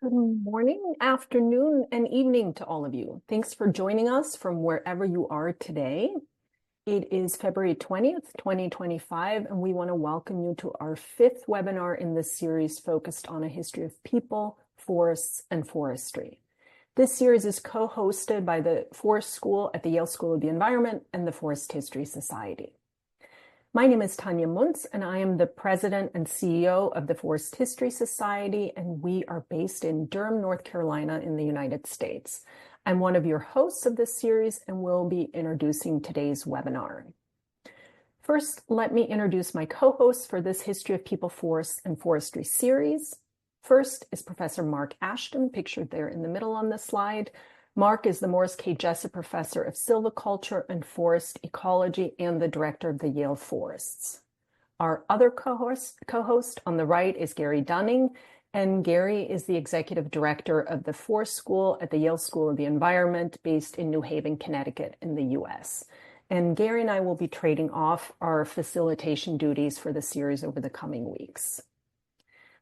Good morning, afternoon, and evening to all of you. Thanks for joining us from wherever you are today. It is February 20th, 2025, and we want to welcome you to our fifth webinar in this series focused on a history of people, forests, and forestry. This series is co-hosted by the Forest School at the Yale School of the Environment and the Forest History Society. My name is Tanya Muntz, and I am the president and CEO of the Forest History Society, and we are based in Durham, North Carolina in the United States. I'm one of your hosts of this series and will be introducing today's webinar. First, let me introduce my co-hosts for this History of People, Forests, and Forestry series. First is Professor Mark Ashton, pictured there in the middle on the slide. Mark is the Morris K. Jessup Professor of Silviculture and Forest Ecology and the Director of the Yale Forests. Our other co-host on the right is Gary Dunning, and Gary is the Executive Director of the Forest School at the Yale School of the Environment based in New Haven, Connecticut in the US. And Gary and I will be trading off our facilitation duties for the series over the coming weeks.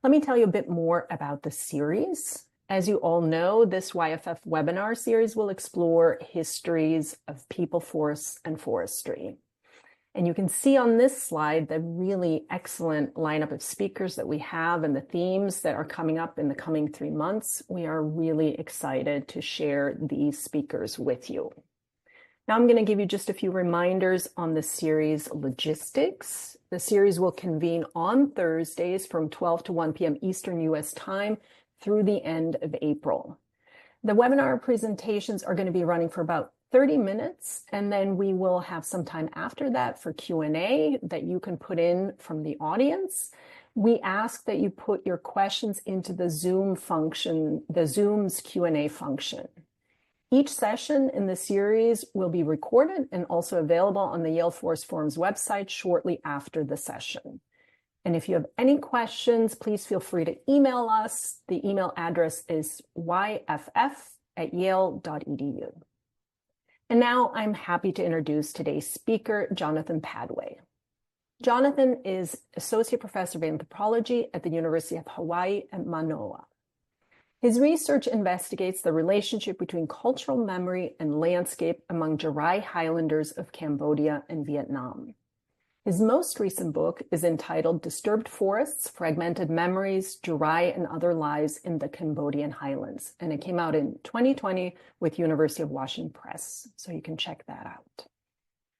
Let me tell you a bit more about the series. As you all know, this YFF webinar series will explore histories of people, forests, and forestry. And you can see on this slide the really excellent lineup of speakers that we have and the themes that are coming up in the coming 3 months. We are really excited to share these speakers with you. Now I'm going to give you just a few reminders on the series logistics. The series will convene on Thursdays from 12 to 1 p.m. Eastern U.S. time through the end of April. The webinar presentations are going to be running for about 30 minutes, and then we will have some time after that for Q&A that you can put in from the audience. We ask that you put your questions into the Zoom function, the Zoom's Q&A function. Each session in the series will be recorded and also available on the Yale Forest Forum's website shortly after the session. And if you have any questions, please feel free to email us. The email address is yff@yale.edu. And now I'm happy to introduce today's speaker, Jonathan Padwe. Jonathan is Associate Professor of Anthropology at the University of Hawaii at Mānoa. His research investigates the relationship between cultural memory and landscape among Jara'i highlanders of Cambodia and Vietnam. His most recent book is entitled Disturbed Forests, Fragmented Memories, Jara'i and Other Lives in the Cambodian Highlands. And it came out in 2020 with University of Washington Press, so you can check that out.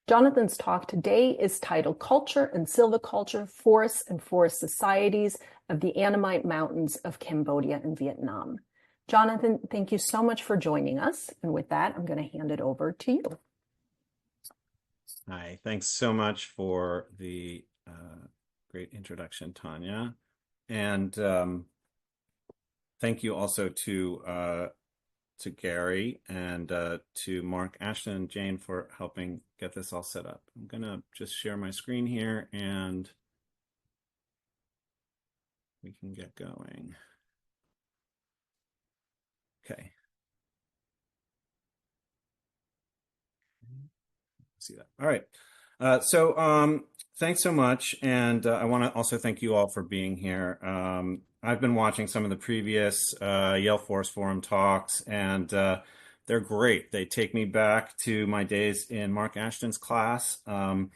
Jonathan's talk today is titled Culture and Silviculture, Forests and Forest Societies of the Annamite Mountains of Cambodia and Vietnam. Jonathan, thank you so much for joining us. And with that, I'm going to hand it over to you. Hi, thanks so much for the great introduction, Tanya. And thank you also to Gary and to Mark Ashton and Jane for helping get this all set up. I'm gonna just share my screen here and we can get going. Okay. See that. All right. Thanks so much. And I want to also thank you all for being here. I've been watching some of the previous Yale Forest Forum talks, and they're great. They take me back to my days in Mark Ashton's class. I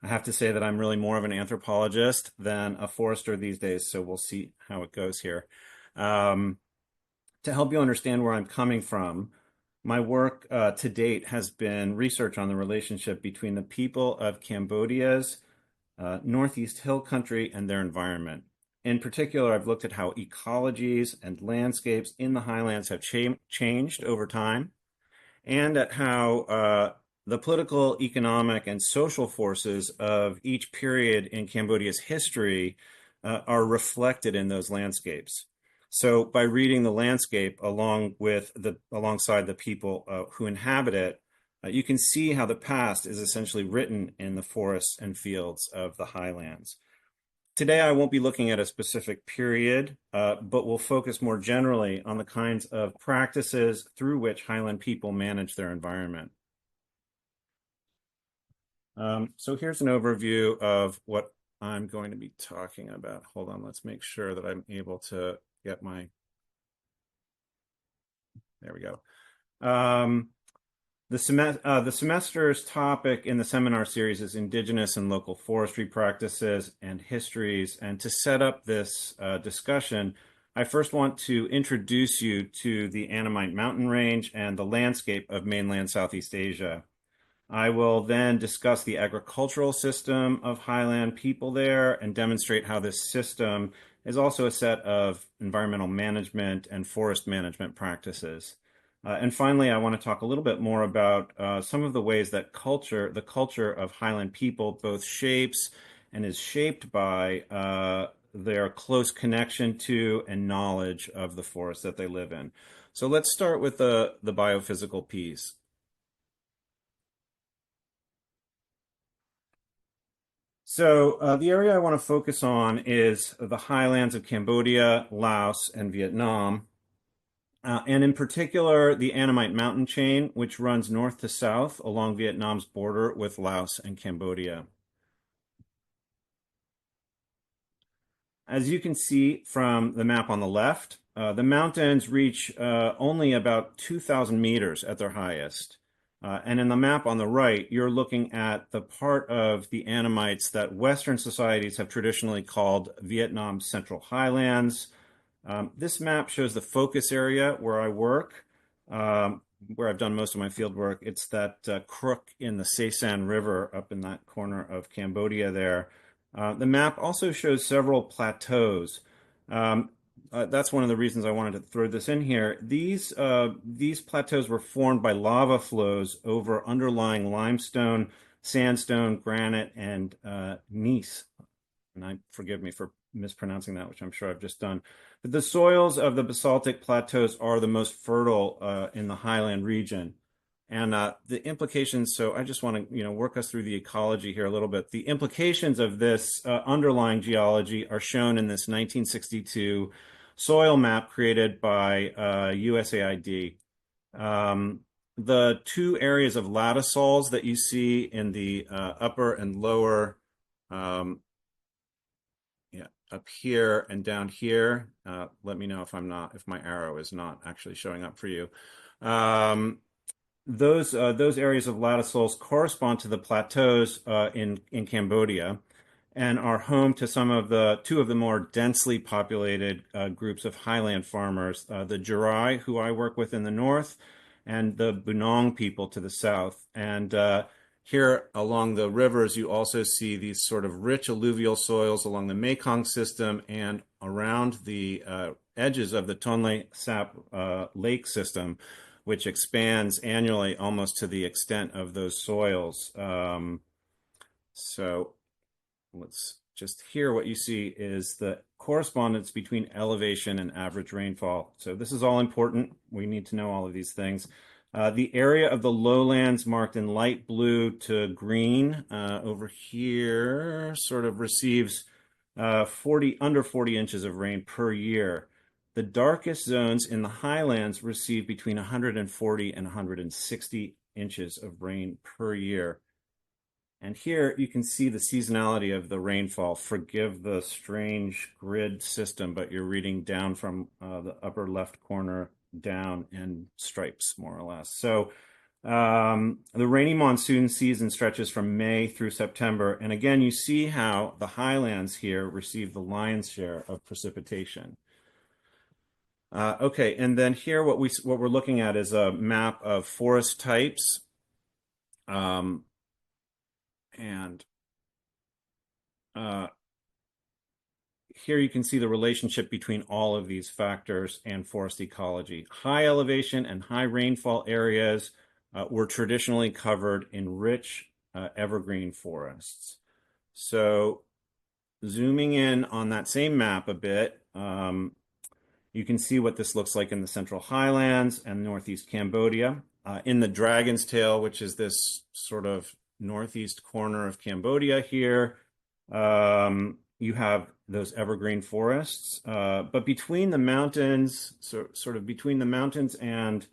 have to say that I'm really more of an anthropologist than a forester these days, so we'll see how it goes here. To help you understand where I'm coming from, my work to date has been research on the relationship between the people of Cambodia's Northeast Hill Country and their environment. In particular, I've looked at how ecologies and landscapes in the highlands have changed over time, and at how the political, economic, and social forces of each period in Cambodia's history are reflected in those landscapes. So by reading the landscape alongside the people who inhabit it, you can see how the past is essentially written in the forests and fields of the highlands. Today, I won't be looking at a specific period, but we'll focus more generally on the kinds of practices through which highland people manage their environment. So here's an overview of what I'm going to be talking about. Hold on, let's make sure that I'm able to get my There we go. Um, the semester's topic in the seminar series is Indigenous and Local Forestry Practices and Histories. And to set up this discussion, I first want to introduce you to the Annamite Mountain Range and the landscape of mainland Southeast Asia. I will then discuss the agricultural system of highland people there and demonstrate how this system is also a set of environmental management and forest management practices. And finally, I want to talk a little bit more about some of the ways that the culture of highland people both shapes and is shaped by their close connection to and knowledge of the forest that they live in. So let's start with the biophysical piece. So the area I want to focus on is the highlands of Cambodia, Laos, and Vietnam, and in particular the Annamite Mountain chain, which runs north to south along Vietnam's border with Laos and Cambodia. As you can see from the map on the left, the mountains reach only about 2,000 meters at their highest. And in the map on the right, you're looking at the part of the Annamites that Western societies have traditionally called Vietnam's Central Highlands. This map shows the focus area where I work, where I've done most of my field work. It's that crook in the Se San River up in that corner of Cambodia there. The map also shows several plateaus. That's one of the reasons I wanted to throw this in here. These plateaus were formed by lava flows over underlying limestone, sandstone, granite, and gneiss. And forgive me for mispronouncing that, which I'm sure I've just done. But the soils of the basaltic plateaus are the most fertile in the highland region. And the implications, so I just want to work us through the ecology here a little bit. The implications of this underlying geology are shown in this 1962 soil map created by USAID. The two areas of latisols that you see in the upper and lower, up here and down here, let me know if my arrow is not actually showing up for you. Those areas of latisols correspond to the plateaus in Cambodia and are home to two of the more densely populated groups of highland farmers, the Jurai, who I work with in the north, and the Bunong people to the south. And here along the rivers, you also see these sort of rich alluvial soils along the Mekong system and around the edges of the Tonle Sap lake system, which expands annually almost to the extent of those soils. So let's just here what you see is the correspondence between elevation and average rainfall. So this is all important. We need to know all of these things. The area of the lowlands marked in light blue to green over here sort of receives under 40 inches of rain per year. The darkest zones in the highlands receive between 140 and 160 inches of rain per year. And here you can see the seasonality of the rainfall. Forgive the strange grid system, but you're reading down from the upper left corner down in stripes, more or less. So the rainy monsoon season stretches from May through September. And again, you see how the highlands here receive the lion's share of precipitation. Okay, and then here what we're looking at is a map of forest types. And here you can see the relationship between all of these factors and forest ecology. High elevation and high rainfall areas were traditionally covered in rich evergreen forests. So zooming in on that same map a bit, you can see what this looks like in the Central Highlands and northeast Cambodia. In the Dragon's Tail, which is this sort of northeast corner of Cambodia here, you have those evergreen forests. But between the mountains, sort of between the mountains and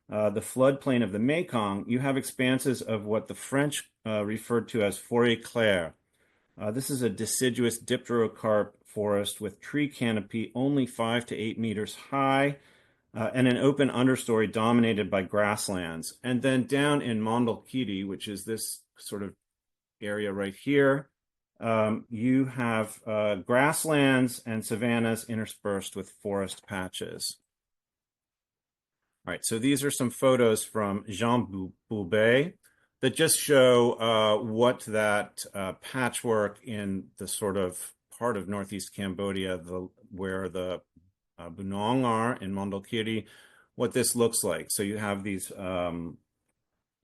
the floodplain of the Mekong, you have expanses of what the French referred to as forêt claire. This is a deciduous dipterocarp forest with tree canopy only 5 to 8 meters high. and an open understory dominated by grasslands. And then down in Mondulkiri, which is this sort of area right here, you have grasslands and savannas interspersed with forest patches. All right, so these are some photos from Jean Boubet that just show what that patchwork in the sort of part of northeast Cambodia, where the Bunong are in Mondulkiri, what this looks like. So you have these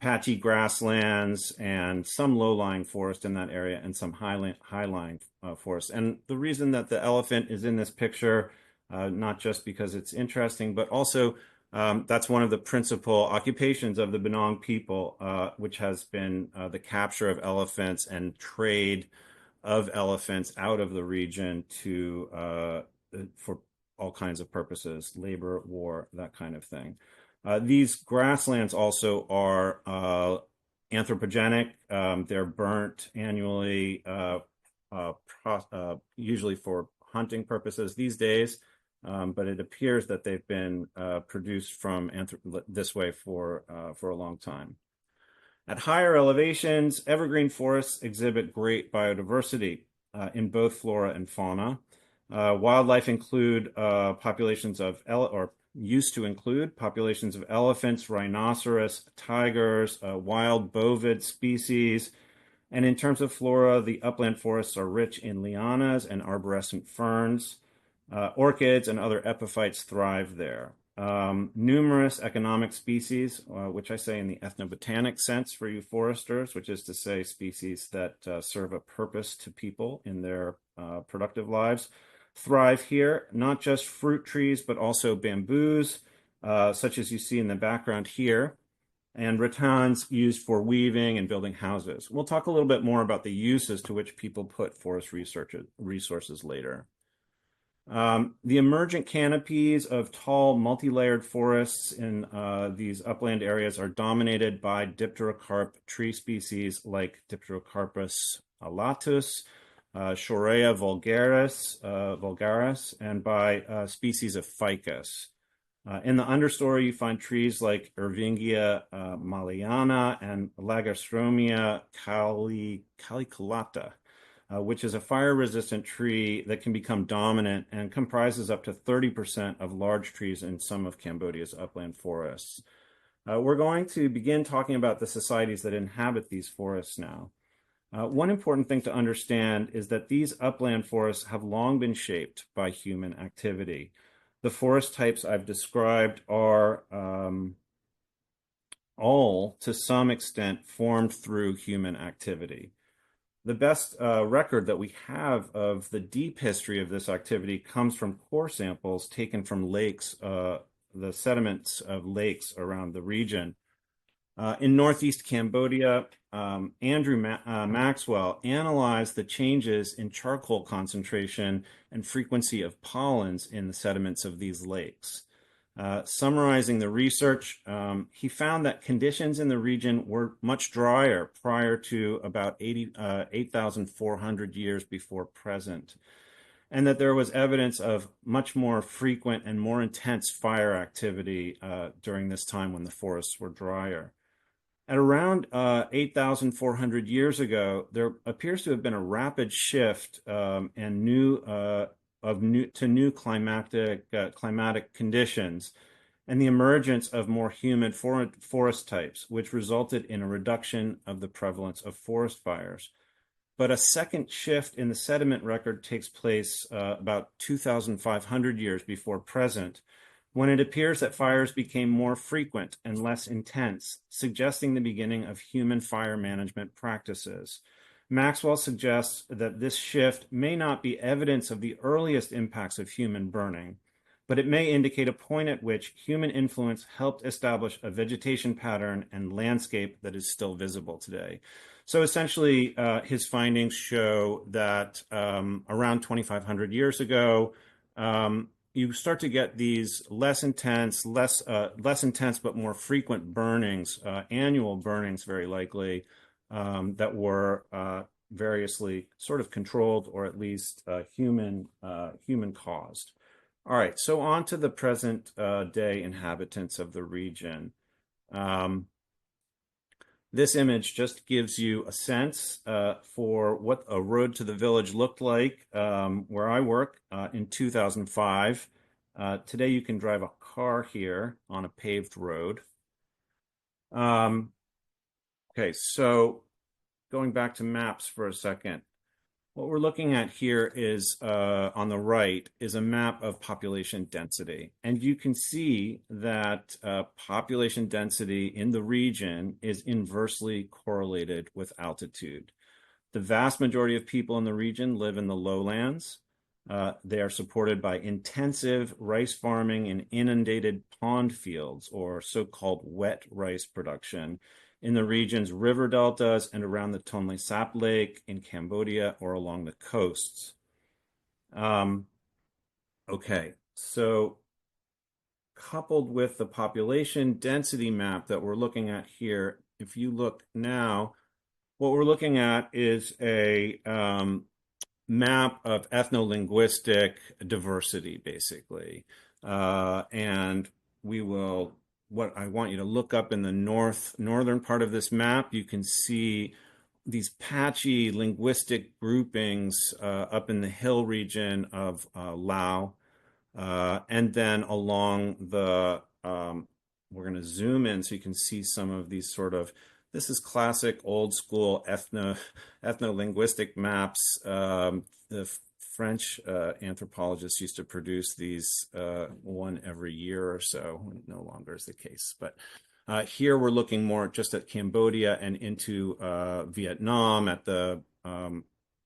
patchy grasslands and some low-lying forest in that area and some high-lying forest. And the reason that the elephant is in this picture, not just because it's interesting, but also that's one of the principal occupations of the Bunong people, which has been the capture of elephants and trade of elephants out of the region for all kinds of purposes, labor, war, that kind of thing. These grasslands also are anthropogenic. They're burnt annually, usually for hunting purposes these days. But it appears that they've been produced from this way for a long time. At higher elevations, evergreen forests exhibit great biodiversity in both flora and fauna. Wildlife include populations of used to include populations of elephants, rhinoceros, tigers, wild bovid species. And in terms of flora, the upland forests are rich in lianas and arborescent ferns. Orchids and other epiphytes thrive there. Numerous economic species, which I say in the ethnobotanic sense for you foresters, which is to say species that serve a purpose to people in their productive lives, thrive here. Not just fruit trees, but also bamboos, such as you see in the background here, and rattans used for weaving and building houses. We'll talk a little bit more about the uses to which people put forest resources later. The emergent canopies of tall, multi-layered forests in these upland areas are dominated by dipterocarp tree species like Dipterocarpus alatus, Shorea vulgaris, and by species of ficus. In the understory, you find trees like Ervingia maliana and Lagerstromia caliculata, which is a fire-resistant tree that can become dominant and comprises up to 30% of large trees in some of Cambodia's upland forests. We're going to begin talking about the societies that inhabit these forests now. One important thing to understand is that these upland forests have long been shaped by human activity. The forest types I've described are all, to some extent, formed through human activity. The best record that we have of the deep history of this activity comes from core samples taken from lakes, the sediments of lakes around the region. In northeast Cambodia, Andrew Maxwell analyzed the changes in charcoal concentration and frequency of pollens in the sediments of these lakes. Summarizing the research, he found that conditions in the region were much drier prior to about 8,400 years before present, and that there was evidence of much more frequent and more intense fire activity during this time when the forests were drier. At around 8,400 years ago, there appears to have been a rapid shift to new climatic conditions, and the emergence of more humid forest types, which resulted in a reduction of the prevalence of forest fires. But a second shift in the sediment record takes place about 2,500 years before present, when it appears that fires became more frequent and less intense, suggesting the beginning of human fire management practices. Maxwell suggests that this shift may not be evidence of the earliest impacts of human burning, but it may indicate a point at which human influence helped establish a vegetation pattern and landscape that is still visible today. So essentially, his findings show that around 2,500 years ago, you start to get these less intense but more frequent burnings, annual burnings, very likely, that were variously sort of controlled or at least human caused. All right, so on to the present day inhabitants of the region. Um, this image just gives you a sense for what a road to the village looked like where I work in 2005. Today you can drive a car here on a paved road. Okay, so going back to maps for a second. What we're looking at here is on the right is a map of population density. And you can see that population density in the region is inversely correlated with altitude. The vast majority of people in the region live in the lowlands. They are supported by intensive rice farming in inundated pond fields, or so-called wet rice production, in the region's river deltas and around the Tonle Sap Lake in Cambodia or along the coasts. Okay, so coupled with the population density map that we're looking at here, if you look now, what we're looking at is a map of ethno-linguistic diversity, basically. And what I want you to look up in the northern part of this map, you can see these patchy linguistic groupings up in the hill region of Laos. And then along we're going to zoom in so you can see some of these this is classic old school ethno-linguistic maps. The French anthropologists used to produce these one every year or so. No longer is the case. But here we're looking more just at Cambodia and into Vietnam at the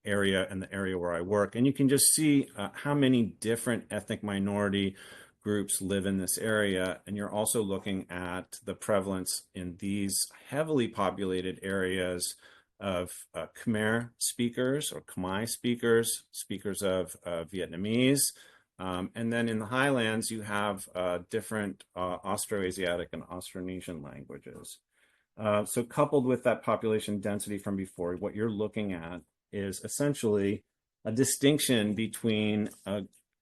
area and the area where I work. And you can just see how many different ethnic minority groups live in this area. And you're also looking at the prevalence in these heavily populated areas of Khmer speakers or Khmer speakers, speakers of Vietnamese. And then in the highlands, you have different Austroasiatic and Austronesian languages. So coupled with that population density from before, what you're looking at is essentially a distinction between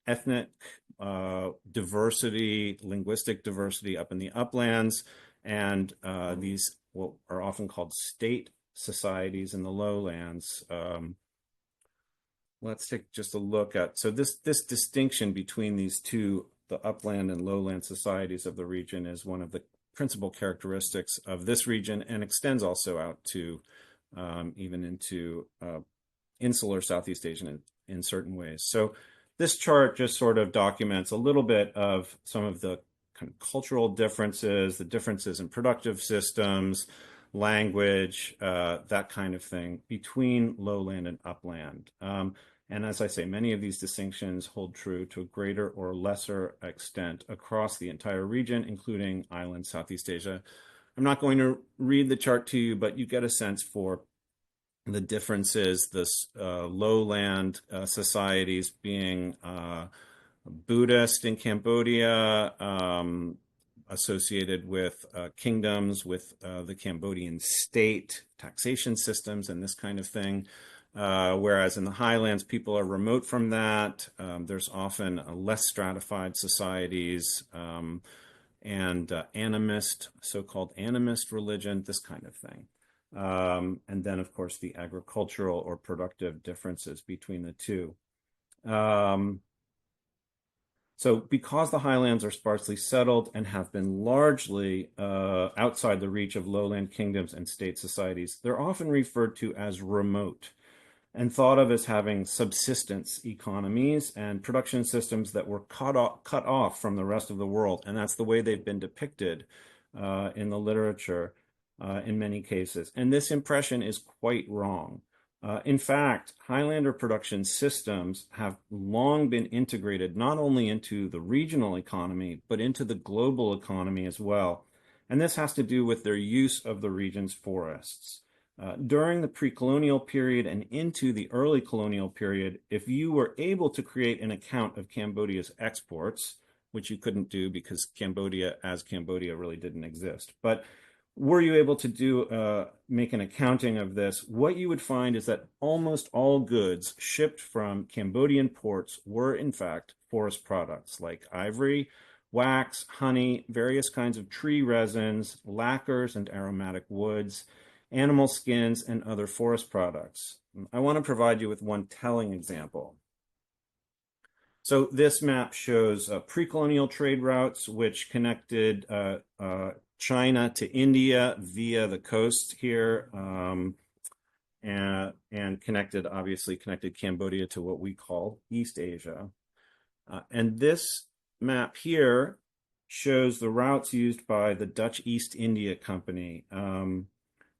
ethnic diversity, linguistic diversity up in the uplands, and these what are often called state societies in the lowlands. Let's take just a look at, so this distinction between these two, the upland and lowland societies of the region, is one of the principal characteristics of this region and extends also out to even into insular Southeast Asian in certain ways. So this chart just sort of documents a little bit of some of the kind of cultural differences, the differences in productive systems, language, that kind of thing between lowland and upland. And as I say, many of these distinctions hold true to a greater or lesser extent across the entire region, including island Southeast Asia. I'm not going to read the chart to you, but you get a sense for the differences, this lowland societies being Buddhist in Cambodia, associated with kingdoms, with the Cambodian state, taxation systems, and this kind of thing. Whereas in the highlands, people are remote from that. There's often less stratified societies and animist, so-called animist religion, this kind of thing. And then, of course, the agricultural or productive differences between the two. So because the highlands are sparsely settled and have been largely outside the reach of lowland kingdoms and state societies, they're often referred to as remote and thought of as having subsistence economies and production systems that were cut off from the rest of the world. And that's the way they've been depicted in the literature in many cases. And this impression is quite wrong. In fact, Highlander production systems have long been integrated not only into the regional economy, but into the global economy as well. And this has to do with their use of the region's forests. During the pre-colonial period and into the early colonial period, if you were able to create an account of Cambodia's exports, which you couldn't do because Cambodia as Cambodia really didn't exist, but were you able to make an accounting of this, what you would find is that almost all goods shipped from Cambodian ports were in fact forest products like ivory, wax, honey, various kinds of tree resins, lacquers and aromatic woods, animal skins, and other forest products. I want to provide you with one telling example. So this map shows pre-colonial trade routes which connected China to India via the coast here, and obviously connected Cambodia to what we call East Asia. And this map here shows the routes used by the Dutch East India Company,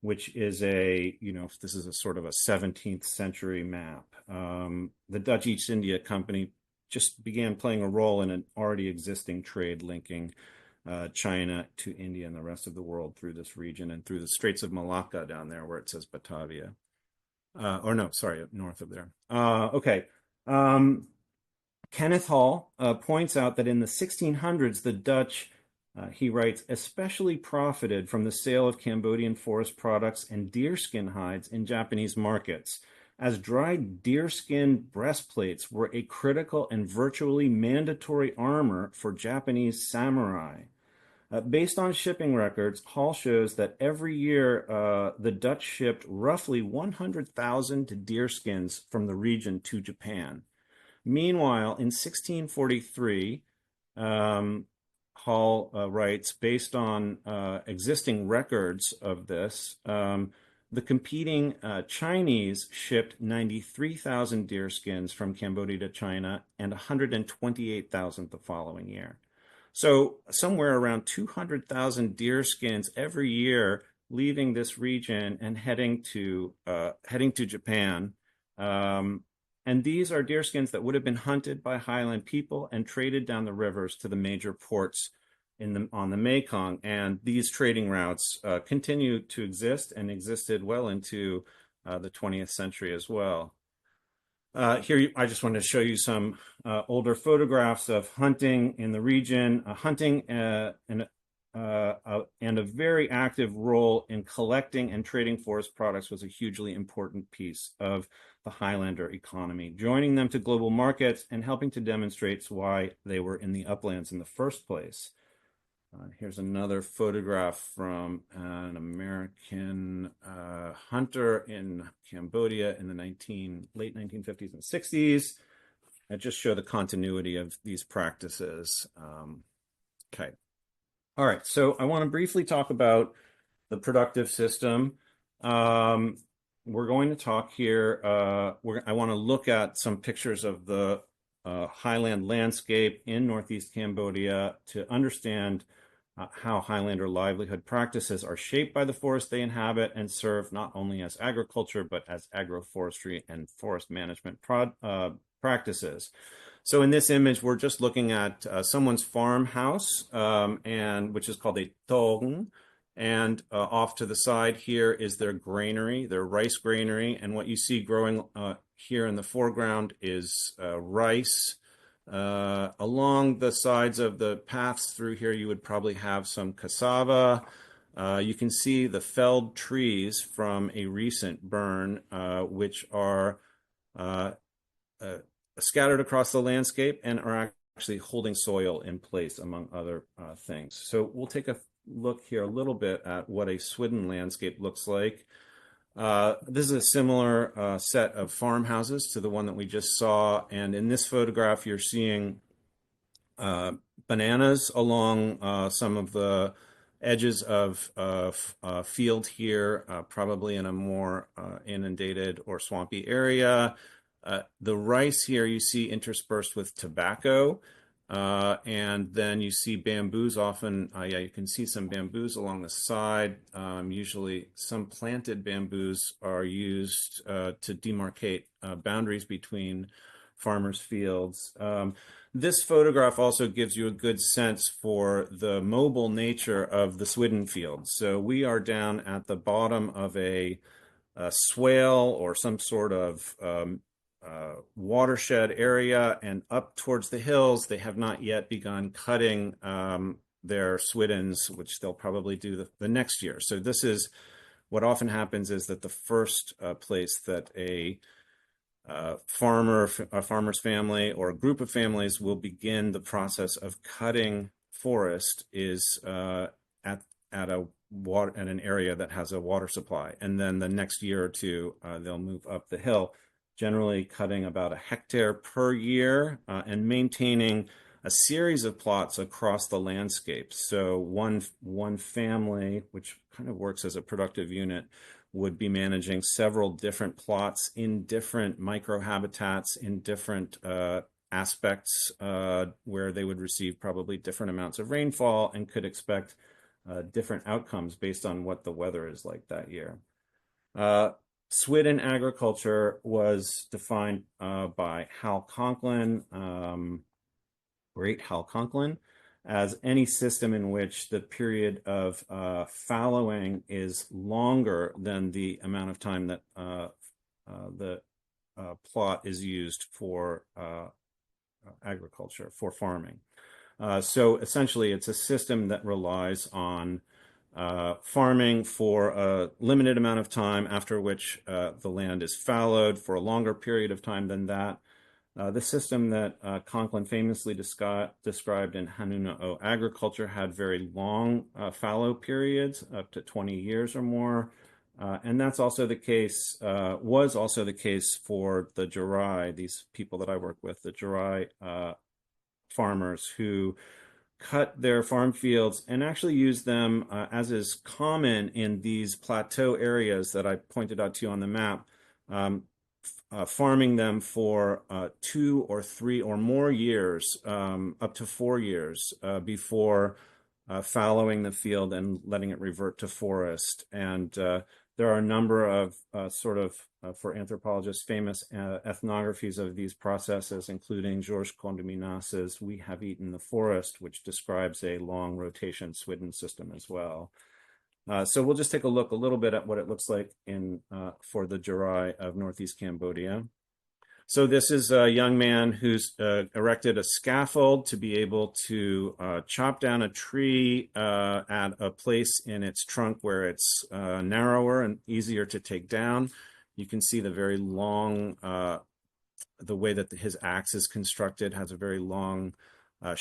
which is this is a sort of a 17th century map. The Dutch East India Company just began playing a role in an already existing trade linking China to India and the rest of the world through this region and through the Straits of Malacca down there where it says Batavia. North of there. Okay. Kenneth Hall points out that in the 1600s, the Dutch, he writes, especially profited from the sale of Cambodian forest products and deerskin hides in Japanese markets, as dried deerskin breastplates were a critical and virtually mandatory armor for Japanese samurai. Based on shipping records, Hall shows that every year the Dutch shipped roughly 100,000 deerskins from the region to Japan. Meanwhile, in 1643, Hall writes, based on existing records of this, the competing Chinese shipped 93,000 deerskins from Cambodia to China and 128,000 the following year. So somewhere around 200,000 deerskins every year leaving this region and heading to Japan. And these are deerskins that would have been hunted by highland people and traded down the rivers to the major ports on the Mekong. And these trading routes continue to exist and existed well into the 20th century as well. Here, I just wanted to show you some older photographs of hunting in the region, and a very active role in collecting and trading forest products was a hugely important piece of the Highlander economy, joining them to global markets and helping to demonstrate why they were in the uplands in the first place. Here's another photograph from an American hunter in Cambodia in the late 1950s and 60s. I just show the continuity of these practices. Okay. All right, so I want to briefly talk about the productive system. We're going to talk here, I want to look at some pictures of the highland landscape in Northeast Cambodia to understand how Highlander livelihood practices are shaped by the forest they inhabit and serve not only as agriculture, but as agroforestry and forest management practices. So in this image, we're just looking at someone's farmhouse, which is called a tong. And off to the side here is their granary, their rice granary. And what you see growing here in the foreground is rice. Along the sides of the paths through here, you would probably have some cassava. You can see the felled trees from a recent burn, which are scattered across the landscape and are actually holding soil in place, among other things. So we'll take a look here a little bit at what a Swidden landscape looks like. This is a similar set of farmhouses to the one that we just saw. And in this photograph, you're seeing bananas along some of the edges of field here, probably in a more inundated or swampy area. The rice here you see interspersed with tobacco. And then you see bamboos often, you can see some bamboos along the side. Usually some planted bamboos are used to demarcate boundaries between farmers' fields. This photograph also gives you a good sense for the mobile nature of the Swidden fields. So we are down at the bottom of a swale or some sort of watershed area, and up towards the hills they have not yet begun cutting their swidens, which they'll probably do the next year. So this is what often happens, is that the first place that a farmer's family or a group of families will begin the process of cutting forest is at an area that has a water supply, and then the next year or two they'll move up the hill, generally cutting about a hectare per year and maintaining a series of plots across the landscape. So one family, which kind of works as a productive unit, would be managing several different plots in different microhabitats, in different aspects where they would receive probably different amounts of rainfall and could expect different outcomes based on what the weather is like that year. Swidden agriculture was defined by Hal Conklin, great Hal Conklin, as any system in which the period of fallowing is longer than the amount of time that the plot is used for agriculture, for farming. So essentially, it's a system that relies on farming for a limited amount of time, after which the land is fallowed for a longer period of time than that. The system that Conklin famously described in Hanuna'o agriculture had very long fallow periods, up to 20 years or more. And that's also the case, was also the case for the Jarai, these people that I work with, the Jarai farmers who cut their farm fields and actually use them, as is common in these plateau areas that I pointed out to you on the map, farming them for 2 or 3 or more years, up to 4 years, before fallowing the field and letting it revert to forest. And there are a number of for anthropologists, famous ethnographies of these processes, including Georges Condominas's "We Have Eaten the Forest," which describes a long rotation swidden system as well. So we'll just take a look a little bit at what it looks like for the Jarai of Northeast Cambodia. So this is a young man who's erected a scaffold to be able to chop down a tree at a place in its trunk where it's narrower and easier to take down. You can see the very long, the way that his axe is constructed has a very long I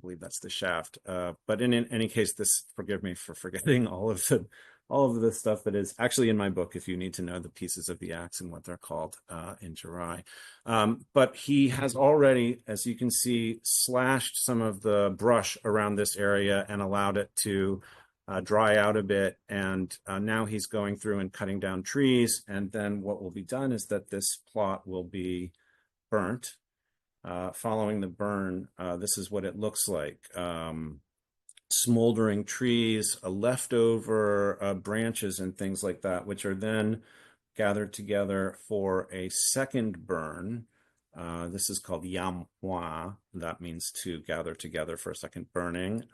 believe that's the shaft. But in any case, forgive me for forgetting all of the stuff that is actually in my book, if you need to know the pieces of the axe and what they're called in Jarai. But he has already, as you can see, slashed some of the brush around this area and allowed it to dry out a bit. And now he's going through and cutting down trees. And then what will be done is that this plot will be burnt. Following the burn, this is what it looks like. Smoldering trees, leftover branches and things like that, which are then gathered together for a second burn. This is called yamwa. That means to gather together for a second burning.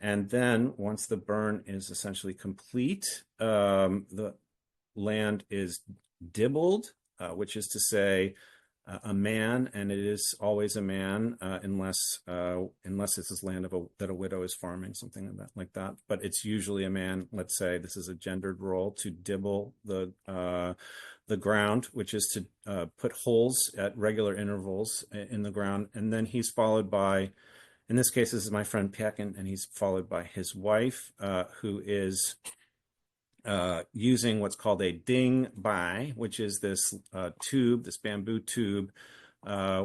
And then once the burn is essentially complete, the land is dibbled, which is to say, a man, and it is always a man, unless it's this land that a widow is farming, something like that. But it's usually a man. Let's say this is a gendered role, to dibble the ground, which is to put holes at regular intervals in the ground, and then he's followed by, in this case, this is my friend Pekin, and he's followed by his wife, who is using what's called a ding bai, which is this tube, this bamboo tube,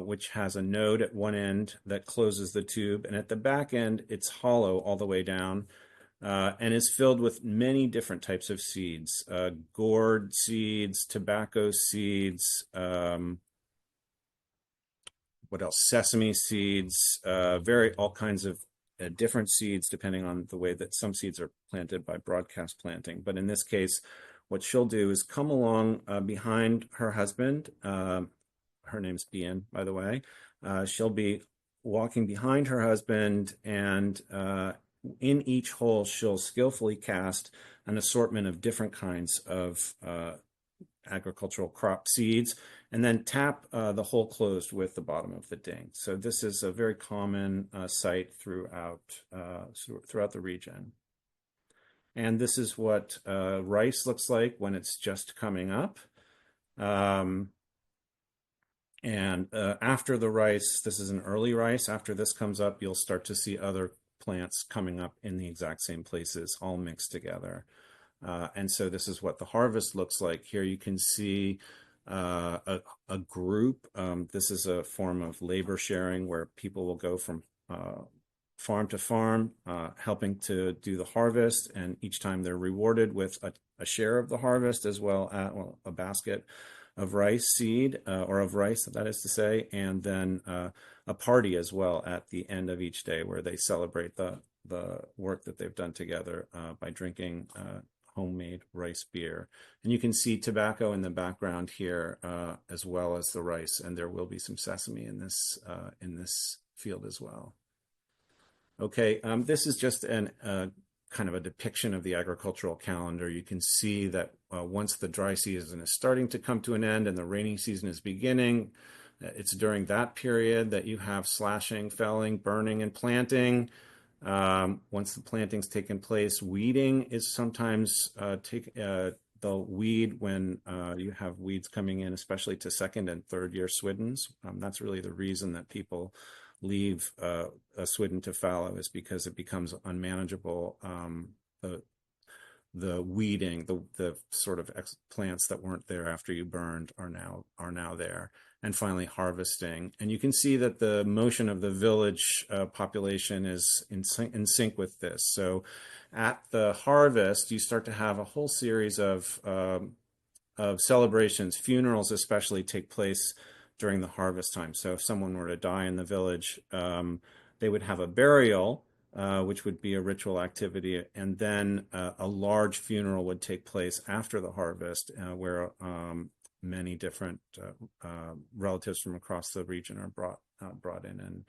which has a node at one end that closes the tube. And at the back end, it's hollow all the way down and is filled with many different types of seeds, gourd seeds, tobacco seeds, what else? Sesame seeds, all kinds of different seeds, depending on the way that some seeds are planted by broadcast planting. But in this case, what she'll do is come along behind her husband. Her name's Bien, by the way. She'll be walking behind her husband, and in each hole, she'll skillfully cast an assortment of different kinds of agricultural crop seeds. and then tap the hole closed with the bottom of the ding. So this is a very common sight throughout the region. And this is what rice looks like when it's just coming up. After the rice, this is an early rice. After this comes up, you'll start to see other plants coming up in the exact same places, all mixed together. And so this is what the harvest looks like. Here you can see a group. This is a form of labor sharing where people will go from farm to farm, helping to do the harvest. And each time they're rewarded with a share of the harvest, as well as a basket of rice seed, or of rice, that is to say, and then a party as well at the end of each day where they celebrate the work that they've done together by drinking homemade rice beer. And you can see tobacco in the background here, as well as the rice, and there will be some sesame in this field as well. Okay, this is just an kind of a depiction of the agricultural calendar. You can see that once the dry season is starting to come to an end and the rainy season is beginning, it's during that period that you have slashing, felling, burning, and planting. Once the planting's taken place, weeding is sometimes they'll weed when you have weeds coming in, especially to second and third year swidens. That's really the reason that people leave a swidden to fallow, is because it becomes unmanageable. The weeding, the sort of plants that weren't there after you burned are now there. And finally, harvesting. And you can see that the motion of the village population is in sync with this. So at the harvest, you start to have a whole series of celebrations. Funerals especially take place during the harvest time. So if someone were to die in the village, they would have a burial, which would be a ritual activity, and then a large funeral would take place after the harvest, where many different relatives from across the region are brought in and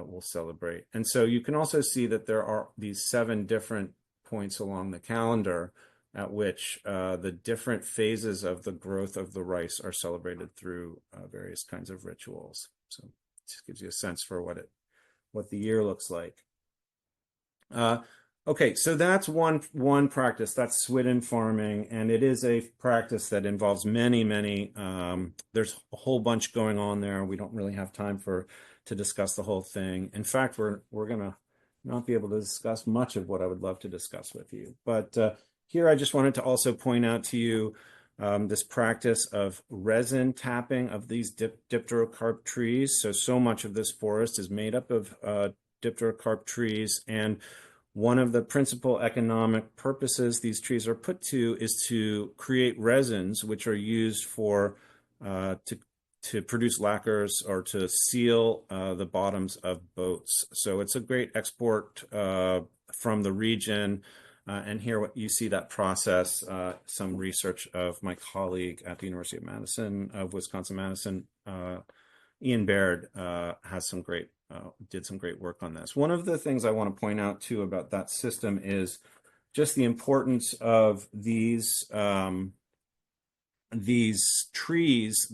will celebrate. And so you can also see that there are these 7 different points along the calendar at which the different phases of the growth of the rice are celebrated through various kinds of rituals. So it just gives you a sense for what the year looks like. Okay, so that's one practice. That's swidden farming, and it is a practice that involves many. There's a whole bunch going on there. We don't really have time to discuss the whole thing. In fact, we're gonna not be able to discuss much of what I would love to discuss with you. But here, I just wanted to also point out to you this practice of resin tapping of these dipterocarp trees. So much of this forest is made up of dipterocarp trees, and one of the principal economic purposes these trees are put to is to create resins, which are used for to produce lacquers or to seal the bottoms of boats. So it's a great export from the region. And here you see that process, some research of my colleague at the University of Madison, of Wisconsin-Madison, Ian Baird, did some great work on this. One of the things I want to point out too about that system is just the importance of these trees.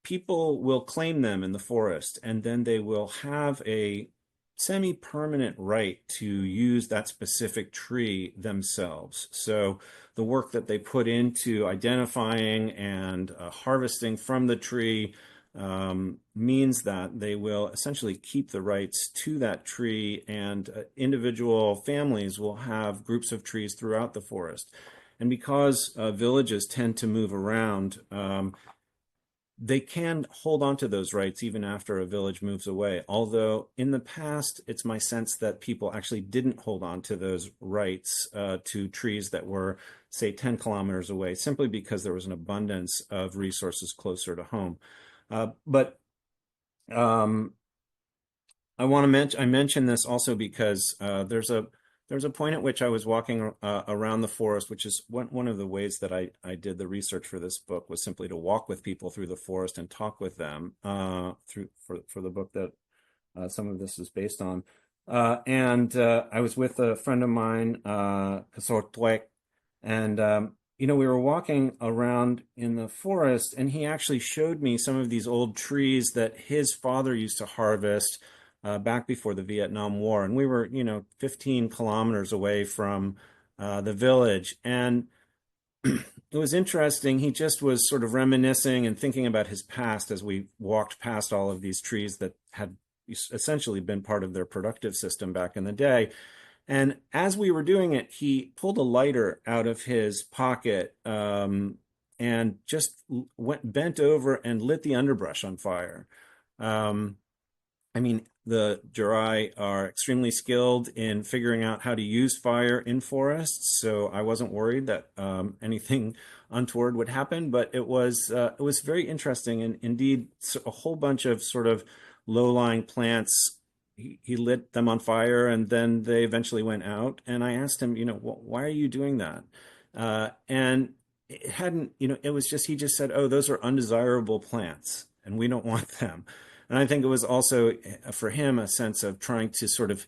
People will claim them in the forest, and then they will have a semi-permanent right to use that specific tree themselves. So the work that they put into identifying and harvesting from the tree means that they will essentially keep the rights to that tree, and individual families will have groups of trees throughout the forest. And because villages tend to move around, they can hold on to those rights even after a village moves away. Although in the past, it's my sense that people actually didn't hold on to those rights to trees that were, say, 10 kilometers away, simply because there was an abundance of resources closer to home. But I mention this also because there's a point at which I was walking around the forest, which is one of the ways that I did the research for this book, was simply to walk with people through the forest and talk with them for the book that some of this is based on. And I was with a friend of mine, Kasor Twek, and we were walking around in the forest, and he actually showed me some of these old trees that his father used to harvest back before the Vietnam War. And we were, 15 kilometers away from the village. And it was interesting. He just was sort of reminiscing and thinking about his past as we walked past all of these trees that had essentially been part of their productive system back in the day. And as we were doing it, he pulled a lighter out of his pocket and just bent over and lit the underbrush on fire. Um, I mean, the Jurai are extremely skilled in figuring out how to use fire in forests, so I wasn't worried that anything untoward would happen. But it was very interesting, and indeed, a whole bunch of sort of low-lying plants. He lit them on fire, and then they eventually went out. And I asked him, why are you doing that? And it hadn't, it was just he just said, "Oh, those are undesirable plants, and we don't want them." And I think it was also for him a sense of trying to sort of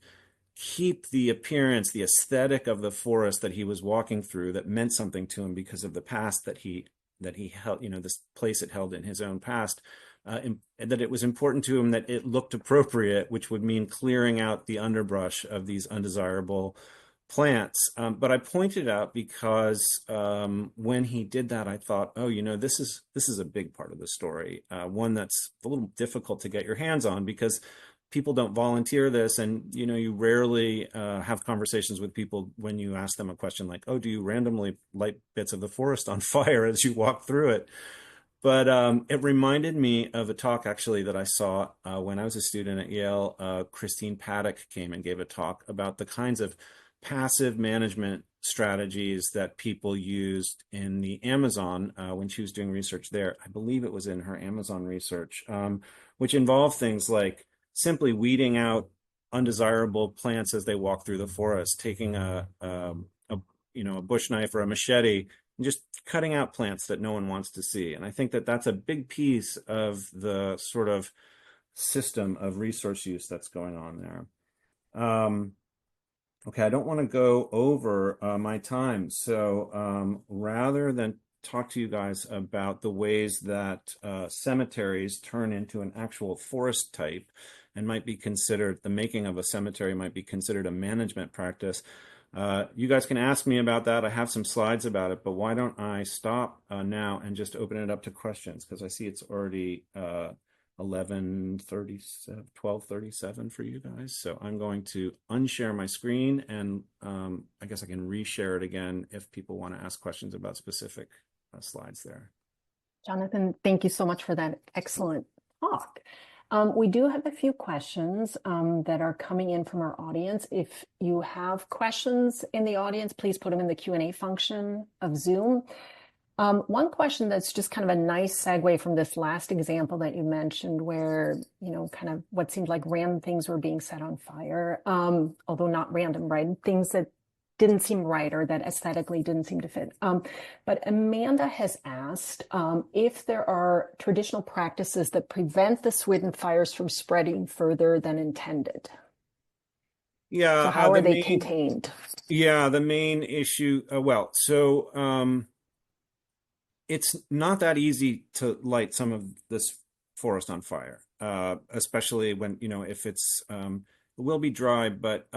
keep the appearance, the aesthetic of the forest that he was walking through that meant something to him because of the past that he held, this place it held in his own past. That it was important to him that it looked appropriate, which would mean clearing out the underbrush of these undesirable plants. But I pointed out because when he did that, I thought, oh, this is a big part of the story, one that's a little difficult to get your hands on because people don't volunteer this, and you rarely have conversations with people when you ask them a question like, "Oh, do you randomly light bits of the forest on fire as you walk through it?" But it reminded me of a talk actually that I saw when I was a student at Yale. Christine Paddock came and gave a talk about the kinds of passive management strategies that people used in the Amazon when she was doing research there. I believe it was in her Amazon research, which involved things like simply weeding out undesirable plants as they walk through the forest, taking a bush knife or a machete and just cutting out plants that no one wants to see. And I think that that's a big piece of the sort of system of resource use that's going on there. Okay, I don't want to go over my time. So rather than talk to you guys about the ways that cemeteries turn into an actual forest type and might be considered, the making of a cemetery might be considered a management practice. You guys can ask me about that. I have some slides about it, but why don't I stop now and just open it up to questions? Because I see it's already 12:37 for you guys. So I'm going to unshare my screen, and I guess I can reshare it again if people want to ask questions about specific slides there. Jonathan, thank you so much for that excellent talk. We do have a few questions that are coming in from our audience. If you have questions in the audience, please put them in the Q&A function of Zoom. One question that's just kind of a nice segue from this last example that you mentioned where, kind of what seemed like random things were being set on fire, although not random, right? Things that didn't seem right or that aesthetically didn't seem to fit. But Amanda has asked if there are traditional practices that prevent the swidden fires from spreading further than intended. Yeah. So how are they contained? Yeah, the main issue, it's not that easy to light some of this forest on fire, especially when, if it's, it will be dry, but